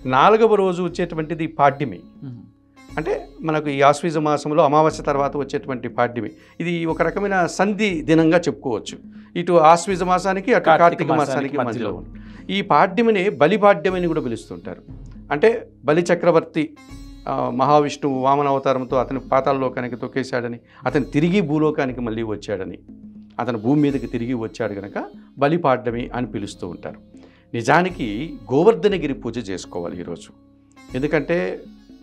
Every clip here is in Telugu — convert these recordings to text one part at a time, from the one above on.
4వ రోజు వచ్చేటువంటిది పాడ్యమి. అంటే మనకు ఈ ఆశ్వీజ మాసంలో అమావాస్య తర్వాత వచ్చేటువంటి పాడ్యమి. ఇది ఒక రకమైన సంధి దినంగా చెప్పుకోవచ్చు. ఇటు ఆశ్వీజ మాసానికి అటు కార్తీక మాసానికి మధ్యలో ఈ పాడ్యమిని బలిపాడ్యమని కూడా పిలుస్తుంటారు. అంటే బలి చక్రవర్తి మహావిష్ణువు వామన అవతారంతో అతని పాతాళలోకానికి తొక్కేశాడని, అతను తిరిగి భూలోకానికి మళ్ళీ వచ్చాడని, అతను భూమి మీదకి తిరిగి వచ్చాడు కనుక బలిపాడ్యమి అని పిలుస్తూ ఉంటారు. నిజానికి గోవర్ధనగిరి పూజ చేసుకోవాలి ఈరోజు. ఎందుకంటే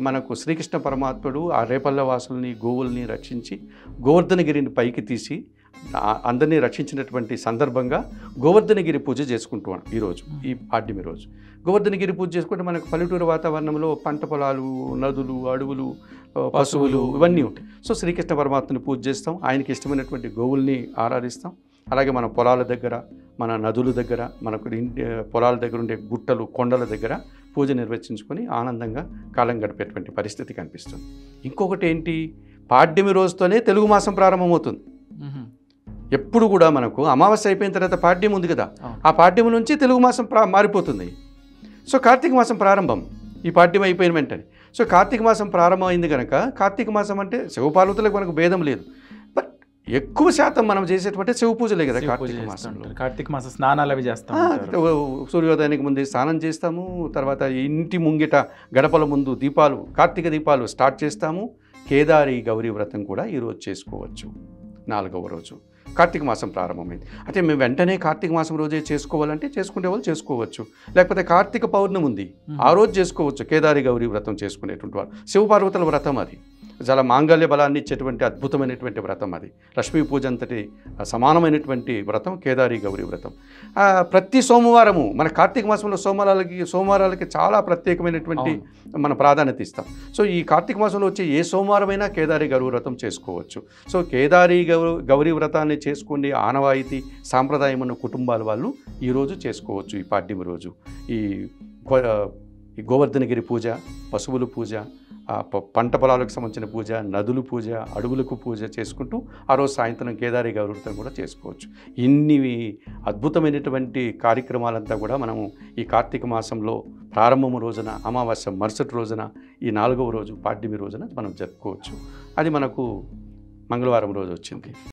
మనకు శ్రీకృష్ణ పరమాత్ముడు ఆ రేపల్ల వాసుల్ని గోవుల్ని రక్షించి గోవర్ధనగిరిని పైకి తీసి అందరినీ రక్షించినటువంటి సందర్భంగా గోవర్ధనగిరి పూజ చేసుకుంటున్నాం ఈరోజు, ఈ పాడ్యమి రోజు. గోవర్ధనగిరి పూజ చేసుకుంటే మనకు పల్లెటూరు వాతావరణంలో పంట పొలాలు, నదులు, అడవులు, పశువులు ఇవన్నీ ఉంటాయి. సో శ్రీకృష్ణ పరమాత్మని పూజ చేస్తాం, ఆయనకి ఇష్టమైనటువంటి గోవుల్ని ఆరాధిస్తాం. అలాగే మన పొలాల దగ్గర, మన నదుల దగ్గర, మనకు పొలాల దగ్గర ఉండే గుట్టలు, కొండల దగ్గర పూజ నిర్వహించుకొని ఆనందంగా కాలం గడిపేటువంటి పరిస్థితి కనిపిస్తుంది. ఇంకొకటి ఏంటి, పాడ్యమి రోజుతోనే తెలుగు మాసం ప్రారంభమవుతుంది. ఎప్పుడు కూడా మనకు అమావాస్య అయిపోయిన తర్వాత పాడ్యం ఉంది కదా, ఆ పాడ్యం నుంచి తెలుగు మాసం మారిపోతుంది. సో కార్తీక మాసం ప్రారంభం ఈ పాడ్యం అయిపోయిన వెంటనే. సో కార్తీక మాసం ప్రారంభమైంది కనుక కార్తీక మాసం అంటే శివపార్వతులకు మనకు భేదం లేదు. బట్ ఎక్కువ శాతం మనం చేసేటువంటి శివ పూజలే కదా కార్తీక మాసంలో. కార్తీక మాసం స్నానాలు అవి చేస్తాం. సూర్యోదయానికి ముందే స్నానం చేస్తాము. తర్వాత ఇంటి ముంగిట గడపల ముందు దీపాలు, కార్తీక దీపాలు స్టార్ట్ చేస్తాము. కేదారి గౌరీ వ్రతం కూడా ఈరోజు చేసుకోవచ్చు. 4వ రోజు కార్తీక మాసం ప్రారంభమైంది. అయితే మేము వెంటనే కార్తీక మాసం రోజే చేసుకోవాలంటే చేసుకునే వాళ్ళు చేసుకోవచ్చు. లేకపోతే కార్తీక పౌర్ణమి ఉంది, ఆ రోజు చేసుకోవచ్చు. కేదారి గౌరీ వ్రతం చేసుకునేటువంటి వారు శివపార్వతుల వ్రతం అది చాలా మాంగళ్య బలాన్ని ఇచ్చేటువంటి అద్భుతమైనటువంటి వ్రతం అది. లక్ష్మీ పూజ అంతటి సమానమైనటువంటి వ్రతం కేదారి గౌరీ వ్రతం. ప్రతి సోమవారము మన కార్తీక మాసంలో సోమవారాలకి చాలా ప్రత్యేకమైనటువంటి మన ప్రాధాన్యత ఇస్తాం. సో ఈ కార్తీక మాసంలో వచ్చే ఏ సోమవారమైనా కేదారి గౌరీ వ్రతం చేసుకోవచ్చు. సో కేదారి గౌరీ వ్రతాన్ని చేసుకునే ఆనవాయితీ సాంప్రదాయం ఉన్న కుటుంబాల వాళ్ళు ఈరోజు చేసుకోవచ్చు. ఈ పాడ్యమి రోజు ఈ గోవర్ధనగిరి పూజ, పశువుల పూజ, పంట పొలాలకు సంబంధించిన పూజ, నదులు పూజ, అడవులకు పూజ చేసుకుంటూ ఆ రోజు సాయంత్రం కేదారి గౌరీ వ్రతం కూడా చేసుకోవచ్చు. ఇన్ని అద్భుతమైనటువంటి కార్యక్రమాలంతా కూడా మనము ఈ కార్తీక మాసంలో ప్రారంభము రోజున, అమావాస్య మరుసటి రోజున, ఈ 4వ రోజు పాడ్యమి రోజున మనం జరుపుకోవచ్చు. అది మనకు మంగళవారం రోజు వచ్చింది.